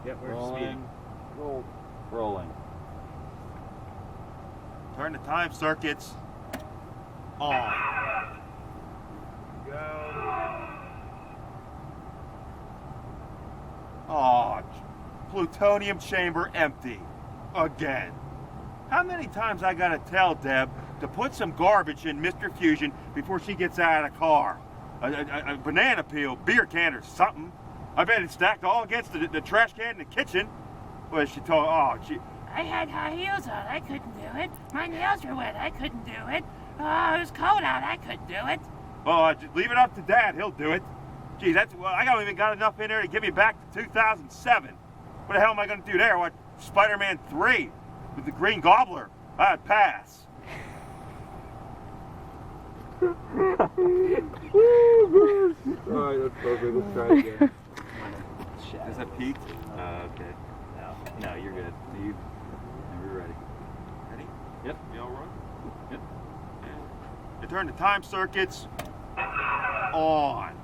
Yep, we're speeding. Rolling. Turn the time circuits on. Go. Oh, plutonium chamber empty. Again. How many times I gotta tell Deb to put some garbage in Mr. Fusion before she gets out of the car? A banana peel, beer can, or something. I bet it's stacked all against the trash can in the kitchen. Well, she told, I had high heels on. I couldn't do it. My nails were wet. I couldn't do it. Oh, it was cold out. I couldn't do it. Oh, just leave it up to Dad. He'll do it. Geez, I don't even got enough in there to get me back to 2007. What the hell am I going to do there? What, Spider-Man 3 with the Green Gobbler? I'd pass. Alright, that's perfect. Let's try it again. Is that Pete? Okay. No, you're good. We're ready. Ready? Yep. You all right? Yep. You turn the time circuits on.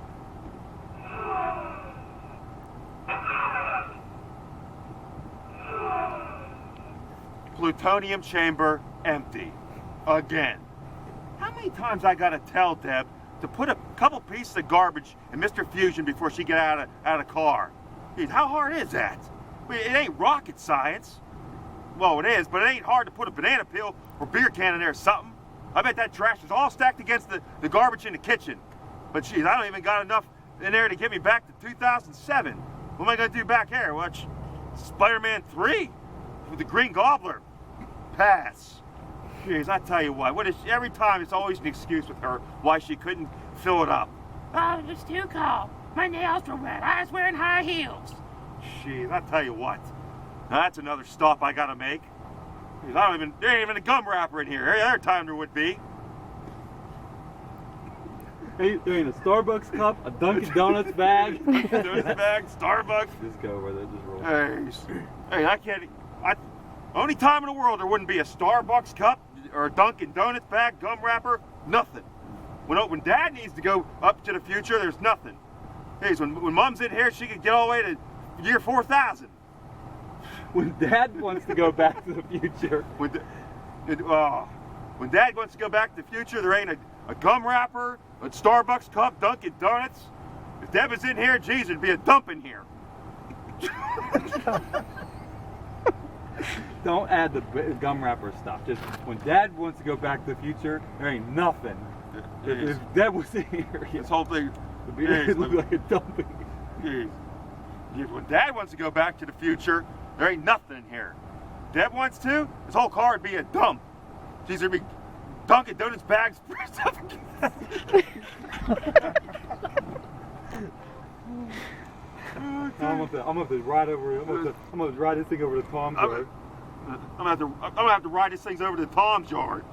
Plutonium chamber empty. Again. How many times I gotta tell Deb to put a couple pieces of garbage in Mr. Fusion before she get out of the car? Geez, how hard is that? I mean, it ain't rocket science. Well, it is, but it ain't hard to put a banana peel or beer can in there or something. I bet that trash is all stacked against the garbage in the kitchen. But geez, I don't even got enough in there to get me back to 2007. What am I gonna do back here? Watch Spider-Man 3 with the Green Gobbler. Pass. Jeez, I tell you what every time it's always an excuse with her why she couldn't fill it up. Oh, it was too cold. My nails were wet. I was wearing high heels. Jeez, I tell you what. Now that's another stop I gotta make. Jeez, there ain't even a gum wrapper in here. Every other time there would be. Hey, there ain't a Starbucks cup, a Dunkin' Donuts bag. Donuts bag, Starbucks. Just go over there, just roll. Hey, I can't. Only time in the world there wouldn't be a Starbucks cup or a Dunkin' Donuts bag, gum wrapper, nothing. When Dad needs to go up to the future, there's nothing. Hey, when Mom's in here, she could get all the way to year 4000. When Dad wants to go back to the future. When Dad wants to go back to the future, there ain't a gum wrapper, a Starbucks cup, Dunkin' Donuts. If Deb was in here, geez, it'd be a dump in here. Don't add the gum wrapper stuff. Just when Dad wants to go back to the future, there ain't nothing. If Dad was in here, this whole thing it'd look like a dumping. When Dad wants to go back to the future, there ain't nothing in here. Deb wants to, this whole car would be a dump. Geez, there'd be Dunkin' Donuts bags. I'm gonna have to ride over. I'm gonna ride this thing over to Tom's yard. I'm gonna have to ride this thing over to Tom's yard.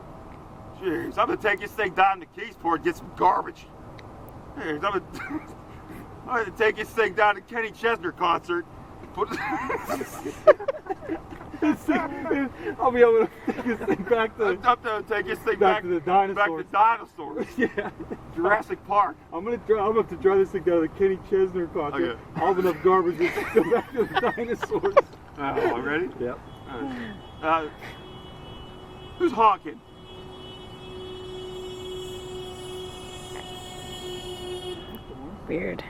Jeez, I'm gonna take this thing down to Keysport and get some garbage. Jeez, I'm gonna take this thing down to Kenny Chesner concert. I'll be able to take this thing back to. I'm gonna take this thing back to the dinosaurs. Back to dinosaurs. Yeah. Jurassic Park. I'm gonna have to drive this thing down to the Kenny Chesner concert. Okay. I'll have enough garbage to go back to the dinosaurs. Ready? Yep. Who's honking? Weird.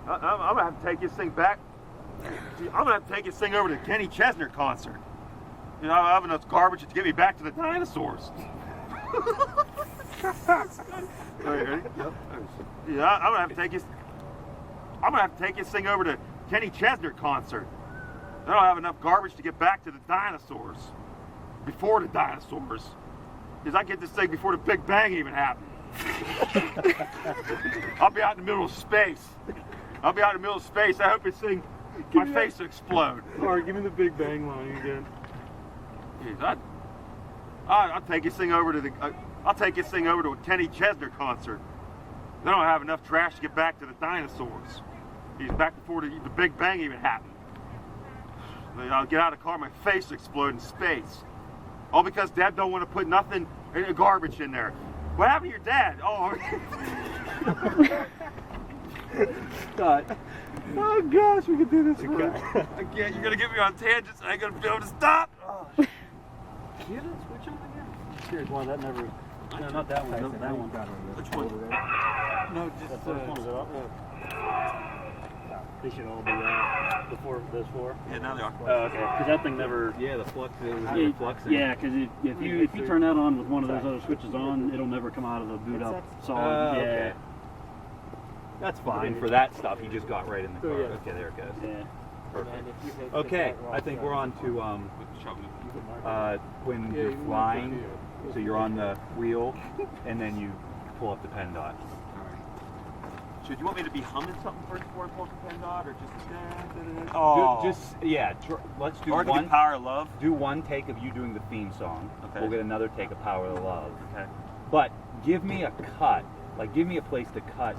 I'm gonna have to take this thing back. I'm gonna have to take this thing over to the Kenny Chesner concert. You know, I have enough garbage to get me back to the dinosaurs. Ready? Yep. Yeah, I'm gonna have to take this. I'm gonna have to take this thing over to Kenny Chesner concert. I don't have enough garbage to get back to the dinosaurs. Before the dinosaurs. Because I get this thing before the Big Bang even happened. I'll be out in the middle of space. I hope this thing, my face will explode. Alright, give me the Big Bang line again. Jeez, I'll take this thing over to I'll take this thing over to a Kenny Chesner concert. They don't have enough trash to get back to the dinosaurs. He's back before the Big Bang even happened. I'll get out of the car, my face will explode in space. All because Dad don't want to put nothing, garbage in there. What happened to your dad? Oh, Cut. Oh gosh, we could do this. I can't. You're gonna get me on tangents, and I ain't gonna be able to stop. Oh, You didn't switch on again? Here's one that never. No, not that one. That one. which one? No, The just first one is it up? They should all be before those four. Yeah, now they are. Oh, okay. Because that thing never. yeah, the flux. It was Yeah, fluxing. yeah, because if you turn that on with one of those other switches on, it'll never come out of the boot up solid. Yeah. Okay. That's fine for that stuff. You just got right in the car. yeah. Okay, there it goes. Yeah. Perfect. Okay, I think we're on to when you're flying. So you're on the wheel, and then you pull up the pen dot. So do you want me to be humming something first before I pull up the pen dot, or just? Just yeah. Let's do Or one. Power of Love. Do one take of you doing the theme song. Okay. We'll get another take of Power of Love. Okay. But give me a cut. Like, give me a place to cut